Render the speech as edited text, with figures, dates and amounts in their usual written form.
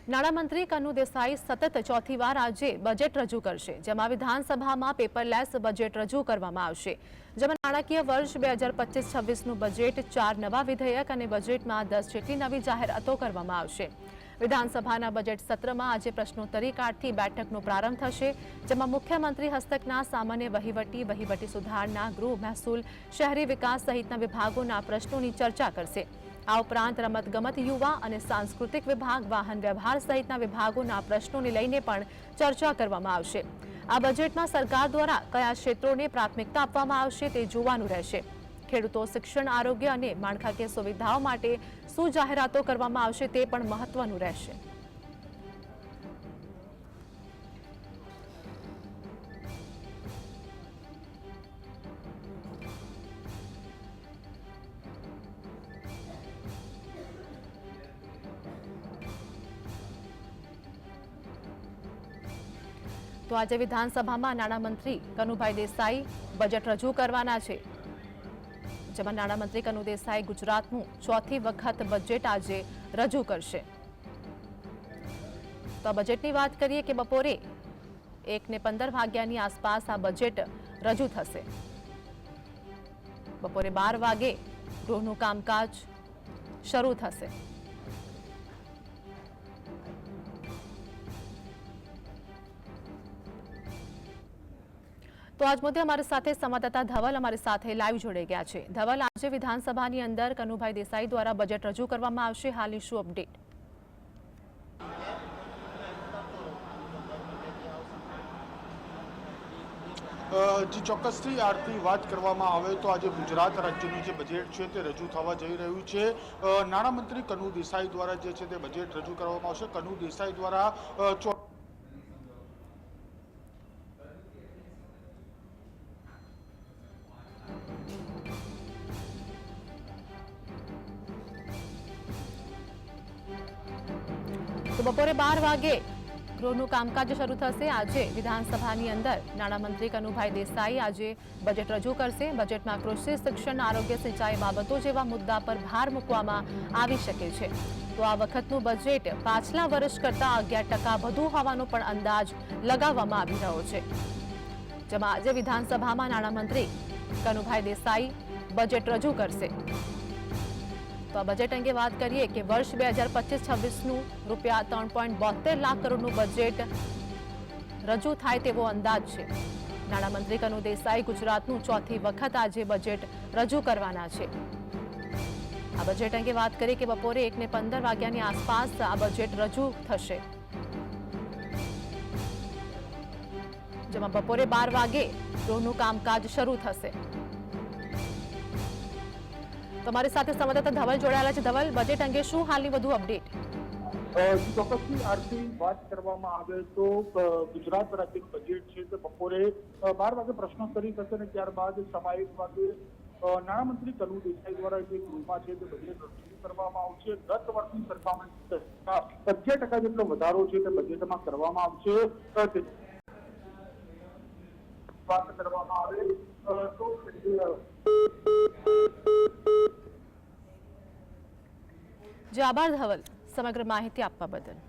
નાણામંત્રી કનુ દેસાઈ સતત ચોથી વાર આજે બજેટ રજૂ કરશે, જેમાં વિધાનસભામાં પેપરલેસ બજેટ રજૂ કરવામાં આવશે, જેમાં નાણાકીય વર્ષ 2025-26નું બજેટ 4 નવા વિધેયક અને બજેટમાં 10 જેટલી નવી જાહેરાતો કરવામાં આવશે। વિધાનસભાના બજેટ સત્રમાં આજે પ્રશ્નોત્તરી કાળથી બેઠકનો પ્રારંભ થશે, જેમાં મુખ્યમંત્રી હસ્તકના સામાન્ય વહીવટી સુધારણા, ગૃહ, મહેસૂલ, શહેરી વિકાસ સહિતના વિભાગોના પ્રશ્નોની ચર્ચા કરશે। આ ઉપરાંત રમતગમત, યુવા અને સાંસ્કૃતિક વિભાગ, વાહન વ્યવહાર સહિતના વિભાગોના પ્રશ્નોને લઈને પણ ચર્ચા કરવામાં આવશે। આ બજેટમાં સરકાર દ્વારા કયા ક્ષેત્રોને પ્રાથમિકતા આપવામાં આવશે તે જોવાનું રહેશે। ખેડૂતો, શિક્ષણ, આરોગ્ય અને માળખાકીય સુવિધાઓ માટે શું જાહેરાતો કરવામાં આવશે તે પણ મહત્વનું રહેશે। તો આજે વિધાનસભામાં નાણામંત્રી કનુભાઈ દેસાઈ બજેટ રજૂ કરવાના છે, જેમાં નાણામંત્રી કનુ દેસાઈ ગુજરાતનું ચોથી વખત બજેટ આજે રજૂ કરશે। તો આ બજેટની વાત કરીએ કે બપોરે 1:15 વાગ્યાની આસપાસ આ બજેટ રજૂ થશે। બપોરે 12 વાગે ગૃહનું કામકાજ શરૂ થશે। તો આજ મુદ્દે અમારી સાથે સંવાદદાતા ધવલ અમારી સાથે લાઈવ જોડાઈ ગયા છે। ધવલ, આજે વિધાનસભાની અંદર કનુભાઈ દેસાઈ દ્વારા બજેટ રજૂ કરવામાં આવશે, હાલની શું અપડેટ? જી ચોક્કસથી આરતી વાત કરવામાં આવે તો આજે ગુજરાત રાજ્યનું જે બજેટ છે તે રજૂ થવા જઈ રહ્યું છે। નાણામંત્રી કનુ દેસાઈ દ્વારા જે છે તે બજેટ રજૂ કરવામાં આવશે। કનુ દેસાઈ દ્વારા તો બપોરે 12 વાગે ગૃહનું કામકાજ શરૂ થશે। આજે વિધાનસભાની અંદર નાણામંત્રી કનુભાઈ દેસાઈ આજે બજેટ રજૂ કરશે। બજેટમાં કૃષિ, શિક્ષણ, આરોગ્ય, સિંચાઈ બાબતો જેવા મુદ્દા પર ભાર મૂકવામાં આવી શકે છે। તો આ વખતનું બજેટ પાછલા વર્ષ કરતાં 11% વધુ હોવાનો પણ અંદાજ લગાવવામાં આવી રહ્યો છે, જેમાં આજે વિધાનસભામાં નાણામંત્રી કનુભાઈ દેસાઈ બજેટ રજૂ કરશે। તો આ બજેટ અંગે વાત કરીએ કે વર્ષ 2025-26નું રૂપિયા 3.72 લાખ કરોડનું બજેટ રજૂ થાય તેવો અંદાજ છે। નાણામંત્રી કનુ દેસાઈ ગુજરાતનું ચોથી વખત આજે બજેટ રજૂ કરવાના છે। આ બજેટ અંગે વાત કરીએ કે બપોરે 1:15 વાગ્યાની આસપાસ આ બજેટ રજૂ થશે, જેમાં બપોરે 12 વાગે ગૃહનું કામકાજ શરૂ થશે। તમારી સાથે સંવાદદાતા ધવલ જોડાયેલા છે। ધવલ, બજેટ અંગે શું હાલની વધુ અપડેટ? ચોક્કસથી આરતી વાત કરવામાં આવે તો ગુજરાત રાજ્યનું બજેટ છે તે બપોરે 12 વાગે પ્રશ્નોત્તરી થશે અને ત્યારબાદ સવા 1 વાગે નાણામંત્રી કનુ દેસાઈ દ્વારા જે ગૃહમાં છે તે બજેટ રજૂ કરવામાં આવશે। ગત વર્ષની સરખામણીએ 11% જેટલો વધારો છે તે બજેટમાં કરવામાં આવશે। વાત કરવામાં આવે તો જી આભાર ધવલ, સમગ્ર માહિતી આપવા બદલ।